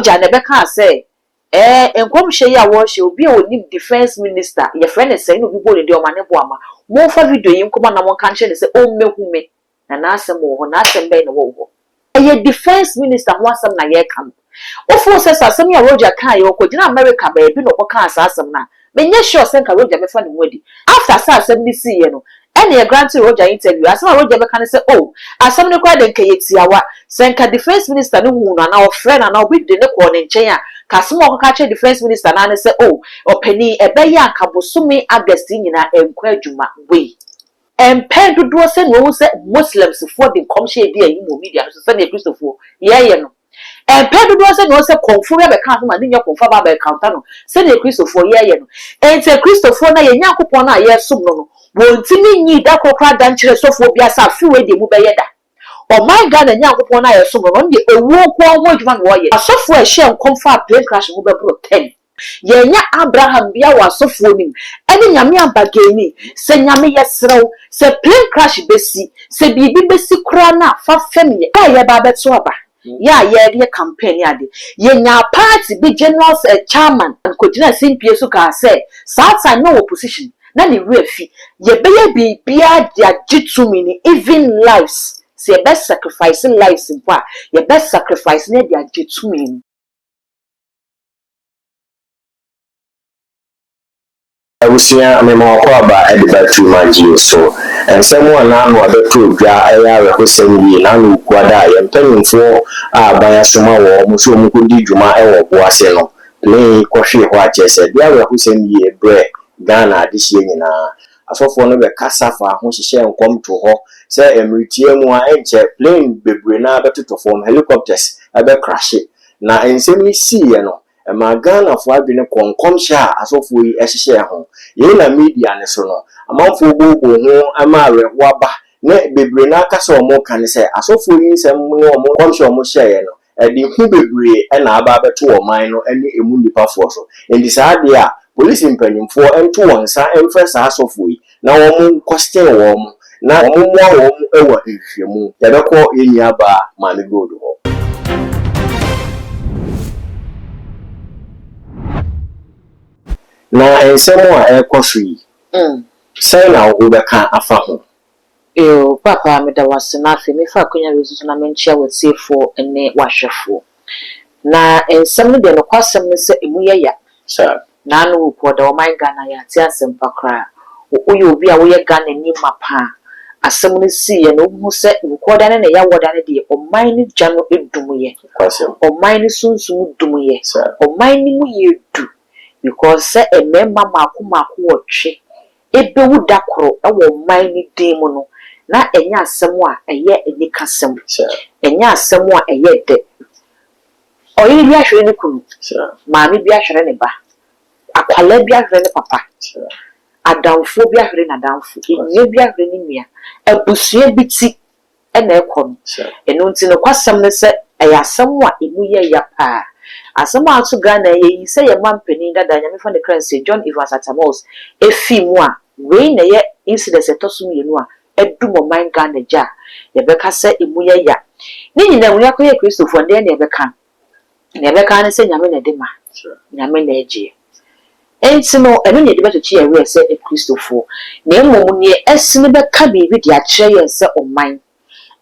Rojah nebeka say enkomhye ya wo hye obi a onim defense minister your friend is saying obi bo de Omane Boamah mo fa video yi nkoma na mo kan hye say o mehume na asem wo na asem be na wo ye defense minister ho asem na ye kam ofo se asem ya Rojah kan ye okogina America ba ebi no kan asem na menye sure say ka Rojah be fa ne wadi after say asem ni see ye no ene ye grant Rojah interview asem Rojah be kan say oh asem ne kwa de nke ye tiawa senka defense minister no hu na o friend na obi de ne ko ne nchen a kasimo ko ka che defense minister na ne say oh opani ebe ya kabosumi August nyina enkwa adwuma we pen dodo se no se Muslims for the comshare bi ayi mo media so se na Christopher ye no pen dodo se no se konfu be kan so ma ni konfa ba be counter no se na Christopher ye no ente Christopher na ye Nyankopon na ye sum no wontimi nyi da kokra dan kire sofo bia sa fi we de mu be ye da oh my God na Nyankopon na ye sum no no de ewu ko ho adwuma no ye asofo a hye nkomfa plane crash mu be bro 10 yenya Abraham bia wa asofo nim ene nyame abageni se nyame yesrew se plane crash besi se bibi besi kura na fa family ye ba beto aba ya ye campaign ade yenya party bi general chairman kodina simpie so ka say saa no opposition na ni refi ye beye bibia dia gitumi ni even lives se best sacrifice lives mpa ye best sacrifice na dia gitumi Usia amema kwa ba ediba tu maji so ensemu ana no abeto dwa ayare hosenyi na no kwada ye mpanyimfo abaya soma wo mu so mu kodi dwuma ewo boase no ne kohwe ho achese bia we hosenyi ebre Ghana adihye nyina asofo no be kasafa ho hyehye enkom to ho se emritie mu a enche plane bebre na abetoto form helicopters abe crash na ensemi si ye no ma Ghana fo adwene konkom sha asofo yi ehye ho ye na media ne so no amanfo gogo ho amaare ho aba ne bebre na aka so mo kan se asofo yi nsem no mo komsho mo hye no edi hu bebre na aba beto Oman no ene emu nipa fo so endi saade a police mpanyimfo ento wonsa emfa sa asofo yi na wo mo question wo mo na wo mo wo mo ewa ehwemu ya bekọ enyi aba ma me godo ho na ensemo a ekofri sai na wo beka afa ho papa me da wase na afi me fa konya wezu na menchia wetsefo ene wahwefo na ensem no de no kwasem ne se emu ye ya sir na no ko da o my Ghana ya ti asem pakra wo ye obi a wo ye Ghana ni mapa asem no si ye no hu se ko da ne ya woda ne de o my ni jano edum ye kwasem o my ni sunsun dum ye sir o my ni mu ye du because se ememma mako wotwe ebewu dakoro ewo my ni din mu no na enya asem a eye enikasem enya asem a eye de oyi bi ahwere ne kunu maami bi ahwere ne ba akwala bi ahwere ne papa adamfo bi ahwere na adamfo enye bi ahwere ne nua abusua bi ti na ekọ eno nti no kwasem ne se eye asem a emu ye ya pa asem a to Ghana ye se ye mampani dada nyame fa ne currency John Evans Atamos efi mu a we na ye incident etosum yenu a edumo man Ghana ja ye beka se emu ye ya ni nyina mu yakoye Christopher nde na ye beka ne se nyame na de ma nyame na eje enti no eno ne de beto chi ye we se Christopher na emom ne esine beka bibi de akire ye se oman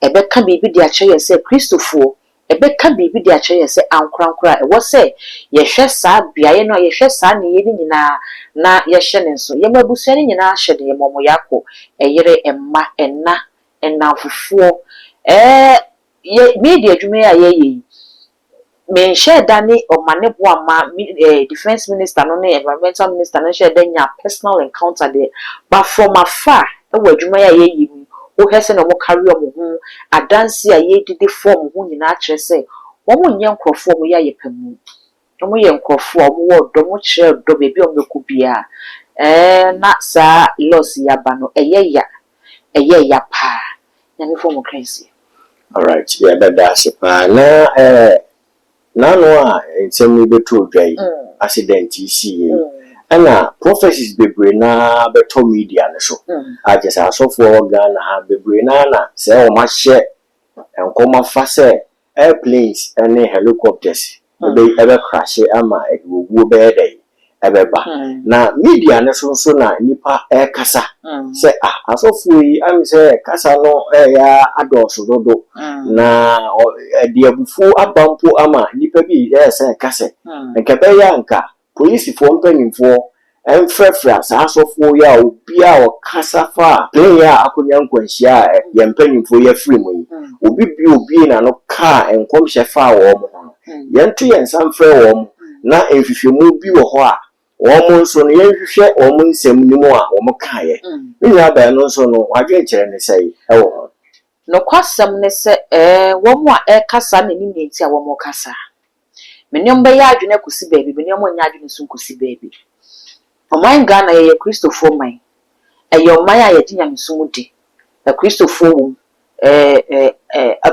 ebeka bibi de akire ye se Christopher ebeka bibi de akire ye se ankorankora e wo se ye hwe saa biaye no ye hwe saa ne ye ni nyina na ye hye ne nso ye mabusu ne nyina hye de ye momo yakọ eyere emma enna fufuo ye media dwuma ya ye men share dani Omane Boamah defense minister no ne environmental minister no share danya personal encounter there but from afar e wadwuma ya ye wo hese no mo carry o mo hu adanse a ye didi form hu nyina a kire se wo mo nye nkrofo mo ya ye pamu wo ye nkrofo wo wo do mo kire do bebi o meku bia na sa loss ya ba no eye ya pa na me form crazy all right yeah that's pa na no a ensem beto dwai accident isi ana prophecies bebre na beto media ne so ajesa asofo Ghana ha bebre na se o ma hye enkoma fa se airplanes and helicopters ebe crash ama wo be dey ebe ba na media ne so na nipa kasa say asofo yi am say kasa no ya adoso dodo na de abufu abampo ama nipa bi say kasa nka be ya nka police fo mpanimfo enfrefra sa asofo ya obi a okasa fa play ya akonya nkwanhia ya mpanimfo ya free mu obi na no ka enkom hyefa wo mo yentu yensam frɛ wo na enfihwemu bi wo ho a wo nso no yenhwehwɛ wo nsɛm nimu a wo kae nya ba no nso no wadwe kyerɛ ne sɛ ɛwo no kwasɛm ne sɛ wo mo a kasa na ni nti a wo mo kasa menyom bɛ ya adwene kosi baabi menyom nya adwene so kosi baabi Oman Ghana ye Christopher man oman a ye dinya mesumu di Christopher wo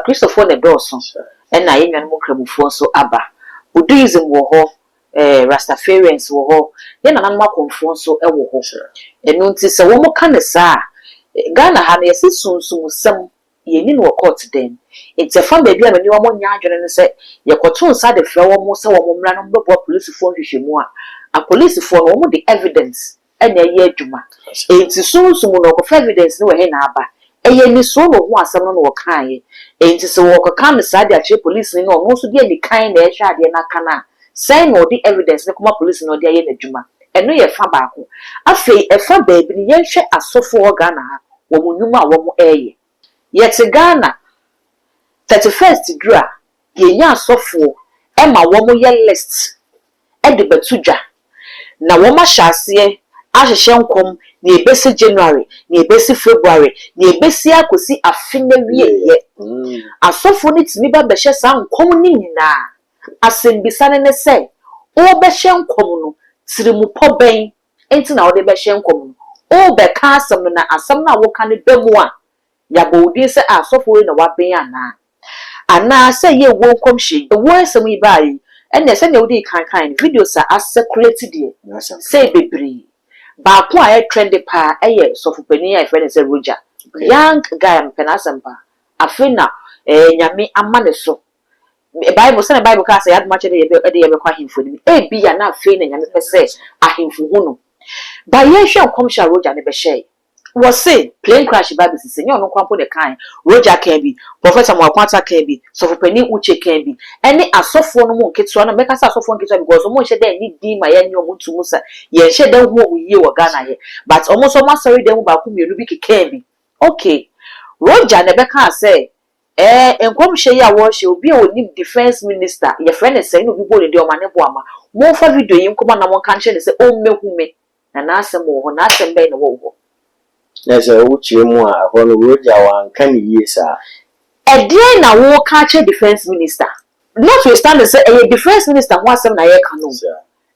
Christopher ne dɔɔso na ye nwan mo kramufo so aba Buddhism wo ho Rastafarians wo ho ye na nanma konfo so wo ho enu nti se wo mo ka ne saa Ghana ha na ye sisunsumu sam ye ni no court dem enti fa ba bia mani wo mo nya adwene ne se ye kɔto nsa de frɛ wo mo se wo mo mra no bɛbɔ police fo hwehwemu a police fo no wo mo the evidence ena ye adwuma enti sunsumu no ko evidence no we he na aba eye ni so no ho asɛm no wo kan ye enti se wo ko kan sa de ache police ni no so de ni kan na ehwa de na kana say no the evidence ne kuma police no de aye na adwuma eno ye fa baako afei efa baabi ni ye hwɛ asofo Ghana ha wo mo nwuma wo mo eye yete Ghana 31st dura ye nya asofo ma wo mo ye list e de batudwa na wo ma hyase ahyehyɛ nkom na ebesi January na ebesi February na ebesi akosi afina wieye asofo ni timi ba behye sa nkom ni nyina asembisa ne se o behye nkom no tirimu poben enti na wo de behye nkom no o be ka asem no na asem na wo ka ne damu a ya bodi se asofo na wa ben ana se ye wo nkom hye wo asem yi bai ene se ne wo di kan videos are circulated there say bebre ba ko a trend pa eye sofopani a friend say Rojah young guy mpenasempa afina nyame amane so Bible say Bible ka say adma che de ye be kwa himfo ni bi ya na afina nyame pese ahimfo hu no ba ye hwe komsha Rojah ne be hye was say plane crash Bible say nyo no kwampo de kan Rojah can be Professor Mwakwanta can be sofopani uche can be any asofo no mo nketo na meka say asofo nketo because mo hye de ni di ma ya nyo mo tumu sa ye hye de ho ye wo Ghana ye but almost so masori de mo ba ku mienu bi can be okay Rojah ne be kan say enkom hye ya wo hye obi a oni defense minister ye friend say no bi bo de Omane Boamah mo fa video yi nkoma na mo kan hye say o mehume na asem wo ho na asem be na wo ho Nese uche mu a hono Rojah wan kan yi sa edie na wo ka che defense minister not we stand say defense minister ho asem na ye ka no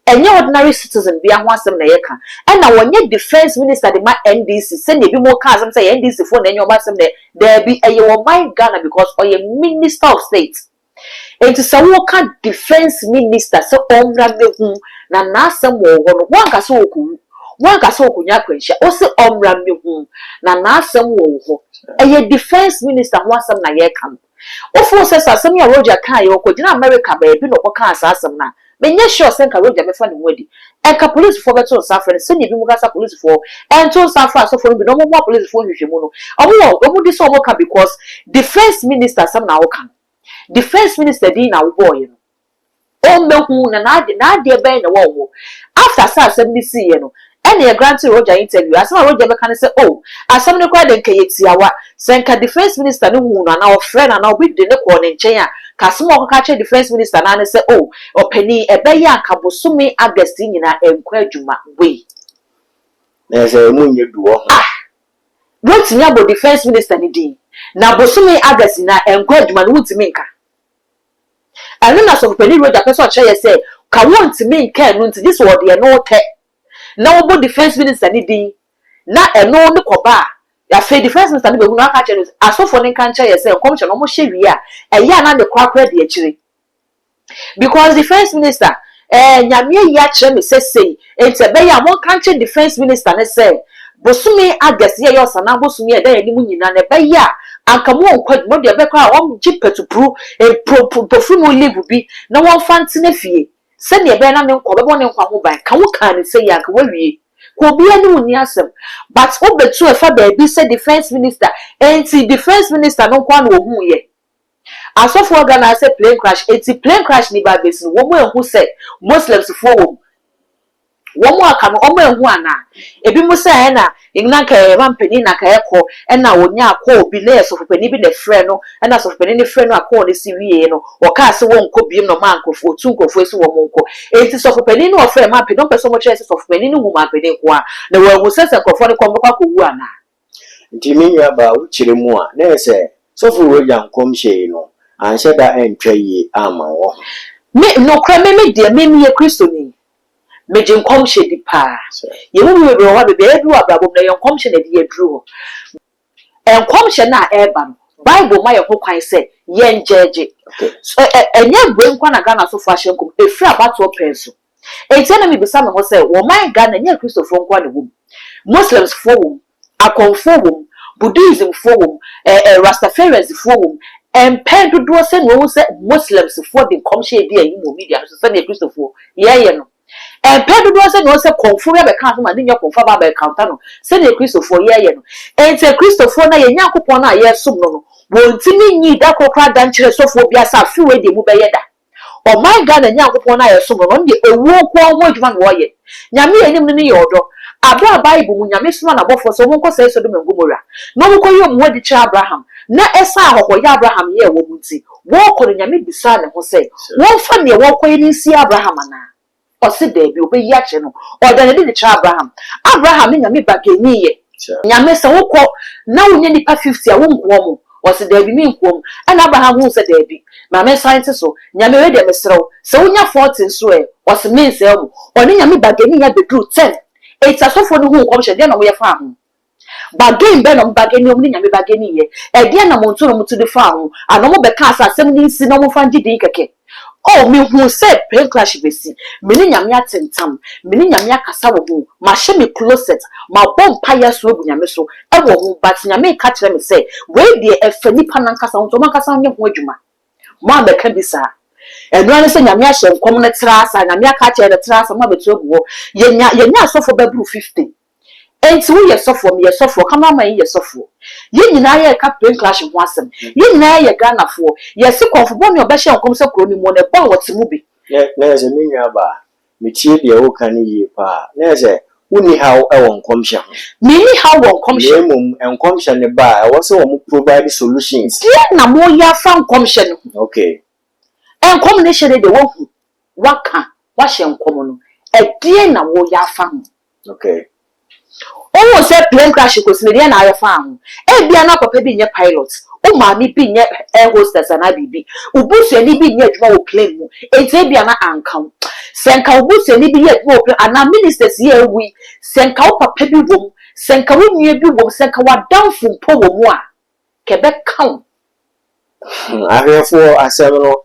enye ordinary citizen bia ho asem na ye ka e na wonye defense minister de ma NDC se ne bi mo ka asem say NDC fo na enye o asem na there be eye wo mind Ghana because oye minister of state enti se wo ka defense minister se omra mehu na asem wo ho no wan ka se oku wan ka se okunya kwanhia o se omra mehu na asem wo ho eye defense minister ho asem na ye ka o fo se asem ya Rojah kan ye okogina America ba ebi no ko kan asem na menye sure se nka Rojah me fa ne wadi enka police for beto safre se ne bi mu kasa police for ento safre so for bi no mo police for hwehwemu no omo di so omo ka because defense minister asem na wo kan defense minister di na wo boy no o mehu na de ben na wo after sa asem ni see ye no ene ye grant Rojah interview asem Rojah be kan say oh asem ne kwa de nka yetiawa senka defense minister no hu na o friend na obi de ne ko ne nchen a kasem o ka che defense minister na ne say oh opani ebe ya nka bosome August nyina enkwa adwuma we na say munye duo don't nya bo defense minister ni din na bosome August na enkwa adwuma no wutimi nka anu na so opani Rojah person che ye say ka wontimi nka no nti this word ye no te na obo defense minister ni din na eno ne koba ya fe defense minister ni be hu na aka che asofo ne kan che ye say komche no mo hye wi a eya na de kwakra de akire because defense minister nyame ya kire me say enti be ya mo kan che defense minister ne say bosumi August ye yo sana bosumi e da ya ni mu nyina ne be ya anka mo nkwa mo de be kwa won jipetu pro perfume leave bi na won fante na fie se ne be na me nkwa be ne nkwa ho ban ka wo kan ne se ya ka wawie ko bia ne woni asem but obetu efa ba bi se defense minister enti defense minister no kwa na ohu ye asofo organize say plane crash enti plane crash ni ba besin wo mo ehu say Muslims fo wo womo aka no omo ehu ana ebi mu say na igna ka rampani na ka ekọ na wonya akọ obi na esofopani bi de frɛ no na sofopani ne frɛ no akọ ne si wie no wo ka se wo nkọ biem no ma nkofo otu nkofo esi wo mo nkọ enti sofopani ne ofrɛ ma pe don person mo kyerɛ se sofopani ne hu ma pe ne kwa na wo ehu se nkofo ne kɔ ko wu ana nti minya ba wo kyerɛ mu a na se sofo Rojah nkom hye no anhyɛ da entwa yi ama wo me no kra me de me ye Kristo ni meje nkom hye di pa ye mu we wa be edu abrabom na ye nkom hye na di edru enkom hye na eba no Bible ma ye ho kwan se ye njeje enye gbe nkwa na Ghana so fa hye nkom efri abato penso enti na me bisa me ho se wo man Ghana nye Kristofo nkwa ne wo Muslims fo wo akonfo wo Buddhism fo wo Rastafarians fo wo empedo do se no se Muslims fo de nkom hye di ayi mo media so se ne Kristofo ye no pedo do say no say konfuru be kan so ma dinyo konfa ba be counter no say the Christopher ye no ente Christopher na ye nyankopon na ye som no wontimi nyi da kokra dan kire sofo bia sa fi we de mu be ye da o my God na nyankopon na ye som no de ewu ko ho adwuma no ye nyame ye nim no ye odo abra Bible mu nyame soma na bofo so wonko say so do mengomora no mo koyo mu adi cha Abraham na esa ahokọ ya Abraham ye wo munti wo ko nyame bisa ne ho say won fa ne wo koyi ni si Abraham na ose debi obeyi ache no odane de cha Abraham ni nyame bageni ye nyame se wokọ na wonye nipa 50 a wonko mo ose debi mi nko mo ana Abraham hu se debi ma me science so nyame we de mesrew se wonya 40 so ose me se mo oni nyame bageni ya bedru 10 eta sofo no hu nko hye de na mo ye fa ho bageni be no bageni om ni nyame bageni ye e de na mo nto no mutu de fa ho ano mo be ka asem ni nsi no mo fa ngidi keke oh me hu say plane crash besi me ni nyame atentam me ni nyame akasa wo hu ma hye me closet ma bom paya so ogu nyame so e wo hu but nyame ka kire me say we de efani panan kasa ho to man kasa nye ho adwuma ma be ka bisa enu an say nyame ahye nkom ne trasa nyame aka kire ne trasa ma betu ogu ho yenya asofo babru 50 enti wo ye sofo me ye sofo kama ma ye sofo ye nyina ye ka plane crash ho asem ye nyina ye Ghana fo ye se konfo bo ne obehye nkom se kro ni mo ne bo wotimu bi na ze minya ba metie de wo kan yi pa na ze woni ha e won nkom hye me ni ha won nkom hye mum nkom hye ne ba e wo se wo mu provide solutions ye na mo ya fa nkom hye no okay nkom ne hye de wo hu waka wa hye nkom no e die na wo ya fa ho okay oh say plane crash ko smedi na ayo fa ho e bia na papa bi nye pilot o maami bi nye air hostess na bibi ubusu ani bi nye adwuma wo plane mu enti bia na ankam senka ubusu ani bi nye adwuma wo plane ana ministers ye wi senka wo papa bi wom senka wo nwie bi wom senka wa downful mpo wo mu a kebe kan ahwefo asem no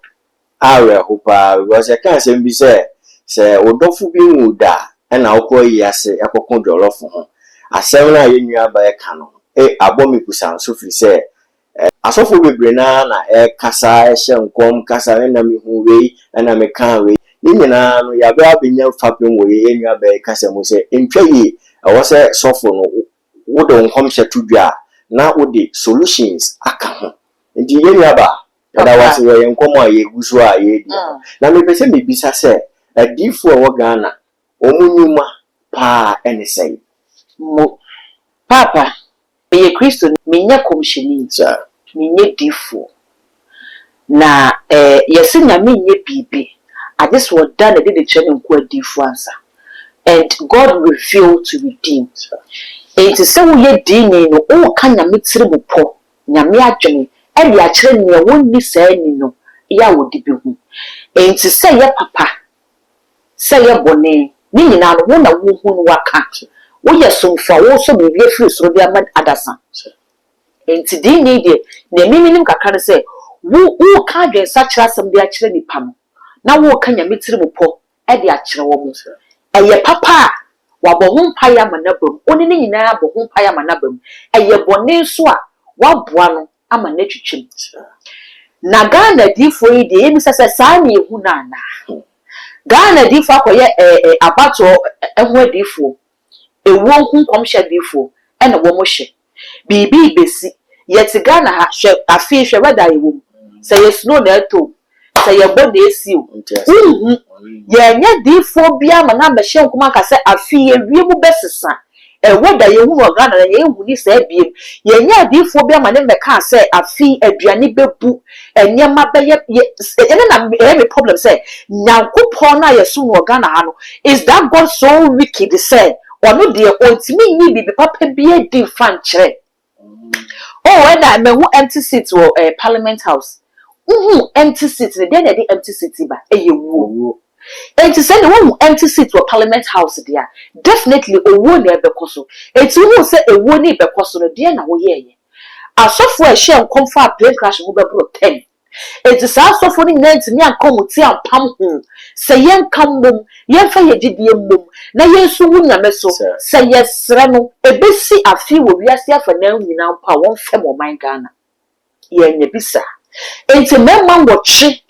awe hopa because kan asem bi se odofu bi wu da na wo yi ase akokon jolofo ho asem na ye nua ba e ka no abomi kusan so firi se asofo bebre na kasa hye nkom kasa na me hu we na me kan we ni nyina no ya ba benya fapem wo ye nua ba e kasa mu se ntwa yi wo se sofo no wo do nkom hye tudwa na wo de solutions aka ho ndi ye nua ba da wase ye nkom a ye guso a ye di na me pese me bisa se adifo wo Ghana omunyuma pa ene sei mo papa ye Kristo menye komsheni menye difo na yesi nya menye bibi I just was done the day training ko difo ansa and God revealed to redeem it is so ye dini no o kan nya metire bupo nya me adwene e dia kire ne wonni saa ni no ya wodi bi hu enti say ye papa say ye bone ni nyina no wo na wo hu no waka wo ye somfa wo so bibi afiri so bia ma adasa enti di ni de na miminim kakra se wo ka dwen sa kira sam bia kire ni pam na wo ka nya metire bupo e dia kire wo mu eye papa wa bo hu mpaya manabam oni ni nyina bo hu mpaya manabam eye bone so a wa boa no ama na twitwem na Ghana difo yi de emi sese saa na ehu na na Ghana difo akoye abato ehu difo ewo nkunkom hye difo ena wo mo hye bibi besi yeti Ghana ha hye afi hye weda yewo se ye snow na eto se ye bo na esiu ye nya difo bia ma na behye nkoma ka se afi ye wiemu besesa weda ye hu no Ghana ye hu ni se biem ye nya difo bia ma ne meka se afi aduane bebu enyema beye na every problem say nyankopon na ye so no Ghana ha no is that God so wicked say ono de ontimi ni bibi papa bia di fan kire whether me hu empty seat or parliament house empty seat the dey na dey empty seat ba eyewu enti say the one empty seat or parliament house there definitely owo na ebekoso enti hu say ewo ni bekoso no dey na wo ye asofo a hye nkomfa plane crash wo bebro 10 enti sa asofo ni nanti mi ankomuti ampam hu say yen kambom yen fa yegidie mom na yesu wu nyame so say yesre no ebesi afi wo wiase afa na nyina mpa won fem o man Ghana yen nyebisa enti memma woche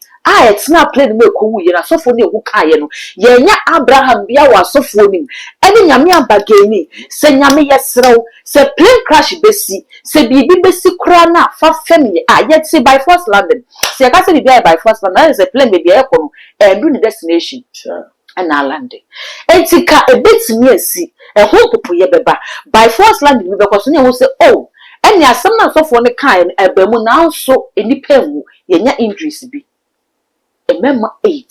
etina plane me kowu ye na asofo ni ewu ka ye no yenya Abraham bia wa asofo nim ene nyame abageni se nyame yesrew se plane crash besi se bibi besi kura na fa family yeti by force landing se ka se bibi by force landing se plane be bia ekono do the destination na landing etika ebetimi asi ehun popo ye beba by force landing be ko so ne wo se ene asem na asofo ne kan ebamu na so enipa mu yenya injuries bi Emema 8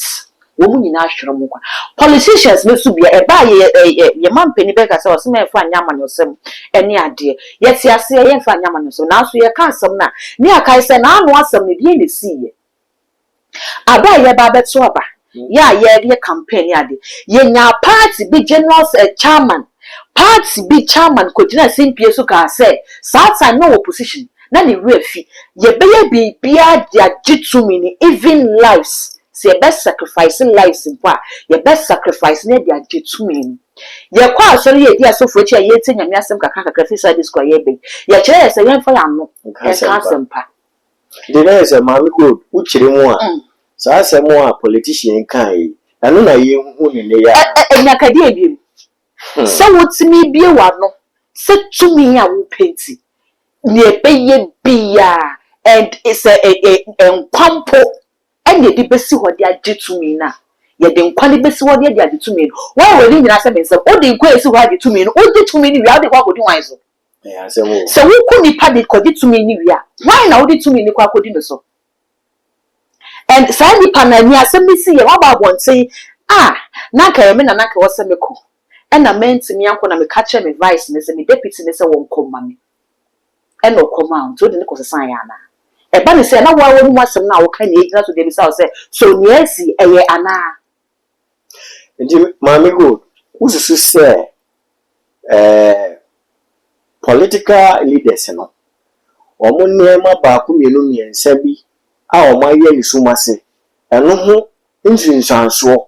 womu nyina ahwere mu kwa politicians me so bia eba ye mampeni be ka se o se me fa anya amanyosem ene ade yeti ase ye fa anya amanyosem na so ye ka asem na ne akai se na anu asem ne die ne siye aba ye ba beto aba ya ye campaign ade ye nya party bi general chairman party bi chairman ko gina simpie so ka se sa no opposition na ni refi ye beye bibia dia gitumi ni even lives se ye best sacrifice lives mpa ye best sacrifice na dia gitumi ni ye kwa asori ye dia so fochi ye tia nyame asem kakaka fi side square ye be ye kire se ye mfa ya no e ka sempa de na se mami ko uchire mu a sa asem a politician kan yi anu na ye hu ni ne ya nyakade ebiem se wotimi bie wa no se tumi a wo penti ni ebeye bia and it's a kwampo and ye di besi ho dia gitumi na ye de nkwale besi ho dia gitumi why we ni nyina se mense o de nkwa esi ho gitumi no o gitumi ni wi a de kwa kodi wan so se wo ku nipa de kodi tumi ni wi a why na o de tumi ni kwa kodi no so and sa nipa na ni asem bisi ye wa ba bonte na ka ye me na ka wo se me ko and na menti mi anko na me catch me vice ne se me deputy ne se won komma me eno command so de ne kosesan ya na eba ne se na wa wo mu asem na wo ka ne ejina so de bi sa say so ne asi eye ana ndi mami go ususu se political leaders no omo nema ba ku mienu miensa bi a omo aye ni sumase eno ho nsinsanso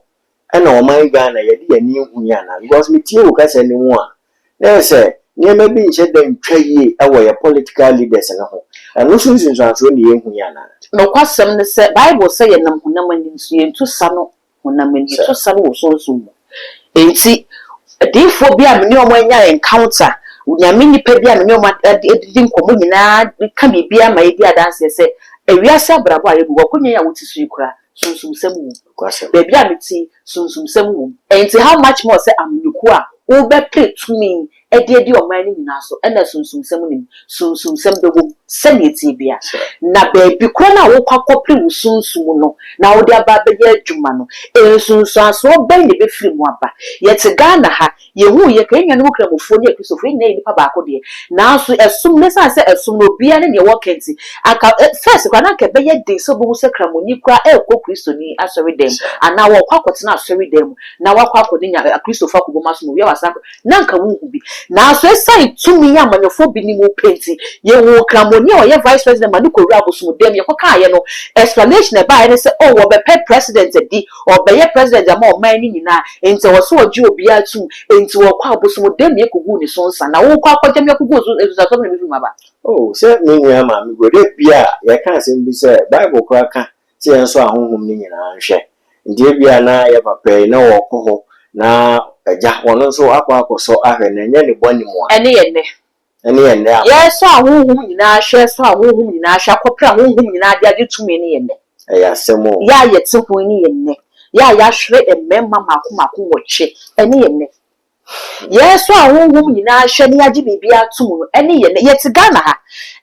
ena omo Ghana ye de ani hu ya na because me tie wo ka se ne mu a na se nema bi nche da ntwaye ewo ye political leaders na ho eno so nsinsanso ne ye hu ya na no kwasem ne se bible say ye nam hunam ani nsu ye ntu sa no hunam ani to sa no wo so nso mu enti defo bi a me ne omo anya encounter nyame nipa bi a me ne omo edidi nkomo nyina ka bibia ma ye di adanse se ewiase abrabo a ye bu konya ya wotisu ikura sunsum semu baby a meti sunsum semu enti how much more say amnuku a wo be pay to me edi omani nyina so ena sunsum semu nim sunsum sem bego sanity bia na baby kro na wo kwakopre wo sunsum no na wo de aba be ye adwuma no sunsun so ben ne be firi mu aba yete Ghana ha ye hu ye kan nyanom kramofo ne akrisofo ne nipa ba ko de na so esum ne san se esum no bia ne ne wo kenti aka first kwa na ka be ye de so bo se kramoni kwa ekwo kristo ni asori dem ana wo kwakotena asori dem na wakwa akodi nya kristofa ko boma so no wi wasa na nka wu bi Now so say to me amanyofo bi ni mo penti ye wo kramoni o ye vice president mani ko wura bosom dem ye koka ye no explanation e ba ye say oh wo be president di or be ye president am o man ni nyina enti wo so oji obi atu enti wo kwa bosom dem ye kogu ni so nsa na wo kwa kwajem ye kogu so so me fi maba. Oh say me nua ma me go de bia ye kan asem bi say Bible kwa ka say enso ahonhom ni nyina nhwe ndie bia na ye papa na wo ko ho na ja wono so akwakoso ahwe na nya ne boni mu a ene ye ne yes so ahonhom nyina hwe so ahonhom nyina hwe akopra ahonhom nyina de ade tumi ne ye ne ya semo ya ye tsehu ni ye ne ya hwe ememma mako wo twe ene ye ne yes so ahonhom nyina hwe ne age bibia tum ene ye ne ye ti Ghana ha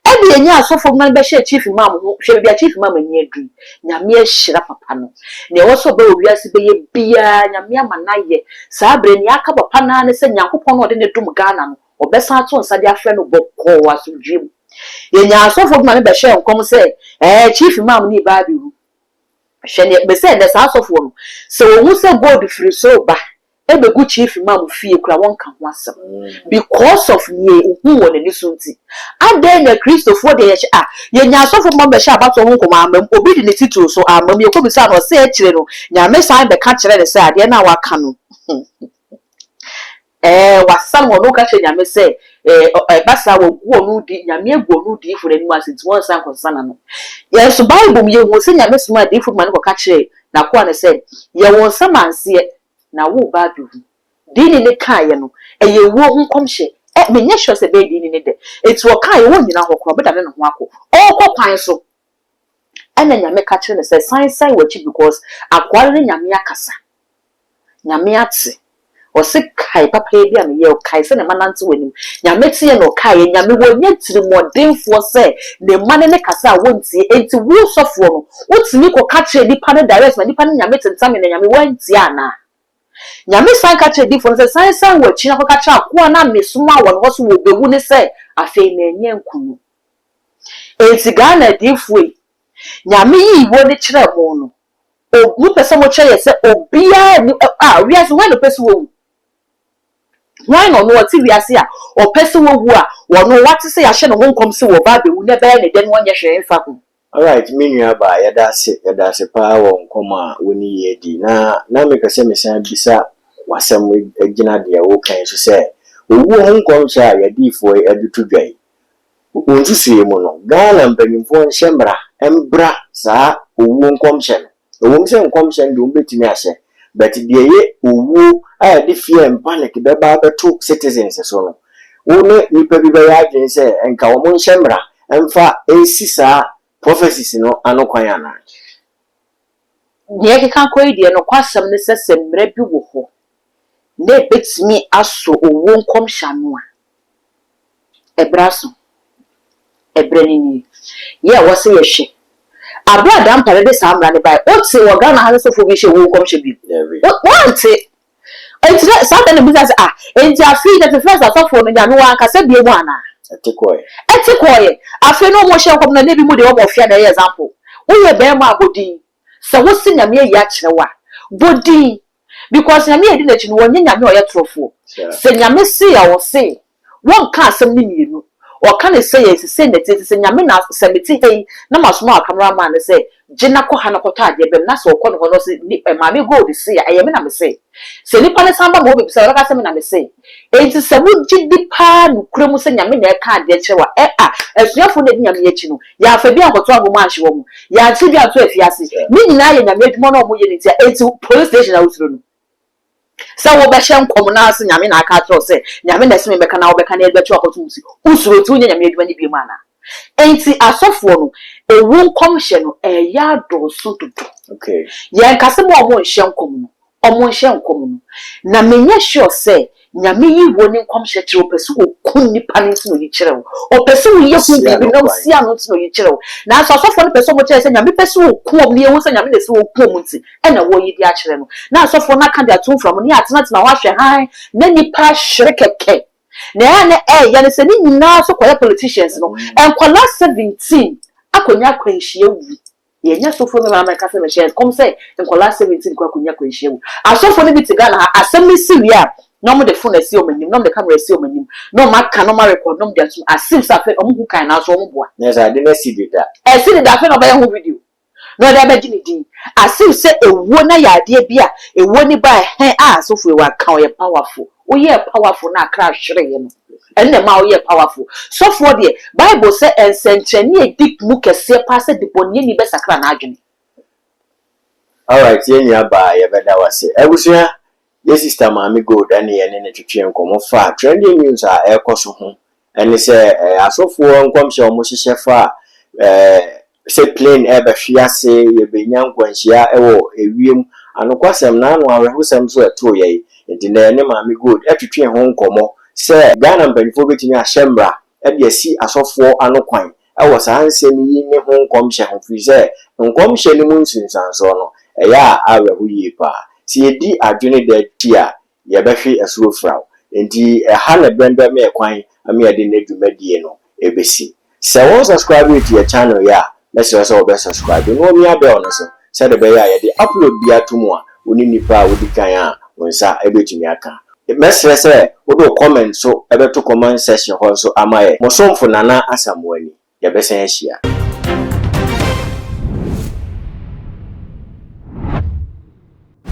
ebe enya asofo man be hwe chief imam ho hwe bibia chief imam ani adu nyame ahira papa no ne wo so be owiase be ye bia nyame amanaye saa bre ni aka papa na ne se nyankopon no de ne dum Ghana no obesa ato nsa de afre no bokko wasodwem ye nya asofo man be hwe nkom se chief imam ni ba bi ru hwe ne be se de saa asofo no se wo hu se gold free so ba ebegu chief imam fie kura won ka ho asem because of ye hu won ani sunti ade na Christopher de ye nya asofo mo be sha abato ho nkoma amam obi de ne title so amam ye ko bi sa no se e kire no nya me san be ka kire ne se ade na waka no wasam wono ka che nya me se basa wo nu di nya me egu nu di ifure ni wasit won san ko sana no ye so Bible me ye wo se nya me so ma di ifure man ko ka kire na ko ne se ye won samanse na wo ba du dini ne kan ye no eye wo nkomhye menye sure se be dini ne de eti wo kan ye wo nyina ho kro be da ne ho akọ okọ so ena nyame ka kire ne se san wachi because akware ne nyame akasa nyame ate o se kai papa bi am ye o kai se ne manante wanim nyame tie no kai nyame wo nya tirimodemfo se ne mane ne kasa wontie enti wo sofo no wotimi ko ka kire dipa ne direct ma dipa ne nyame tentame ne nyame wantie ana nyame san ka kire difo se san wachi na ko ka kire akwa na mesuma won ho so wo bewu ne se afei na enye nkunu enti Ghana difo nyame yi wo ne kire mo no o mu pese mo kire se obia ni we as when the person wo why no what we are see o person wo a wono what say ya hye no honkom se wo ba bewu ne be ne den wonye hwe mfa ko. Alright, minua ba yada se pa wo nkoma woni yedi na me kase me san bisa wasam agina de wo kan so se owu honkom sha yadi fo adutu dwai onsusuye mu no Ghana mpanyimfo nhyemra embra saa owu nkom hye no owu se nkom hye ndo betimi ahye but de ye owu a de fie mpanic be ba beto citizens so no wo ne nipa bi be ya adwen se enka wo nhyemra emfa ensi saa prophecies no anokwan ana Ye kan ko ide no kwasam ne se semra bi wo ho na betimi aso owu nkom hya no a ebraso ebrenini ye wo se ye hwe abroad ampare de samra ne bai oti wo Ghana ha so fo bi hwe wo nkom hye bi what enti sa ne business enti afi de first asofo no nya no anka se bie mu ana etikoye afi no mo hye nkom na bi mu de wo mo fia na example wo ye be ma abodin se wo si nyame ya kirewa bodin because nyame edi na chi no wonye nyame oye trofo se nyame si ya wo se won ka asem ni mienu o ka ne se yes se ne tete se nyame na se meti hei na masoma cameraman ne se gina ko ha na ko ta de bem na se o ko no no se mama gold se ya eye me na me se nipa ne samba mo be se o ka se me na me se enti se wo gidi pa no kuremu se nyame na e ka de kirewa esuafo na di nyame ya chi no ya fa bi akoto agoma ahye wo mu ya ti bi ato afiase ni nyina ye nyame adwuma na o mo ye ne ti enti police station na usuro no sa wo be hye nkom na ase nyame na aka tro se nyame na se me beka na wo beka na ebetu akoto musi usuro tu nya nyame adwuma ni bi mana enti asofo no ewu nkom hye no ya do so tutu okay ye nkase mo o mo hye nkom no o mo hye nkom no na menye sure se nyame yi woni nkom hye kire opese wo kun nipa ne ntino yi kire wo opese wo ye kun bi no si ano ntino yi kire wo na asofo no pese mo kire se nyame pese wo kun mi ewu se nyame na se wo kun mu nti na wo yi di a kire no na asofo na ka dia tun from ni atena tena wa hwe han na nipa hyerekeke na ne ya ne se ni nyina so kwaya politicians no enkwala 17 akonya kwanhie wu ye nya sofo me mama ka se me share kom se enkwala 17 kwa konya kwanhie wu asofo ne bi tiga na asem si wi a no the phone see omanim no the camera see omanim no ma ka no ma record no dey asim sa fe omo hu kan na so omo boa yes I didn't see that e see that fe no be hu video no dey be gini din asim say ewo na ya ade bia ewo ni ba he so fu e wa kan o powerful o ye powerful na kra hwere ye no and the ma o ye powerful so for there Bible say ensentreni e deep mu kese pass the bonye ni be sakra na adwene. all right yenya ba ye beda wase ebusua yes sister Mami Gold and ye ne twetwe nkomo fa trending news a ekoso ho ene se asofo nkomhye omo hyehye fa se plane ebe hwiase ye benya nkwanhia ewo ewiem anokwasem na anu awehosem so eto ye enti na ne Mami Gold etwetwe ho nkomo se Ghana mpanifo betimi ahyemra ebe asi asofo anokwan ewo sansem yi ne ho nkomhye ho fi se nkomhye ne mu nsunsanso no eya awehoye pa si yedi adwene da tia ye behwe esuro fraw enti ha na brenda me kwan ame yede na dwumadie no ebesi se won subscribe to your channel ya let's also be subscribe no mi abe ono so se de be ya yede upload bia to mu a oni nipa odi kan a wonsa ebetumi aka mesre se wodo comment so ebeto comment section ho so amaye mosomfo nana asamwani ye besen ahia.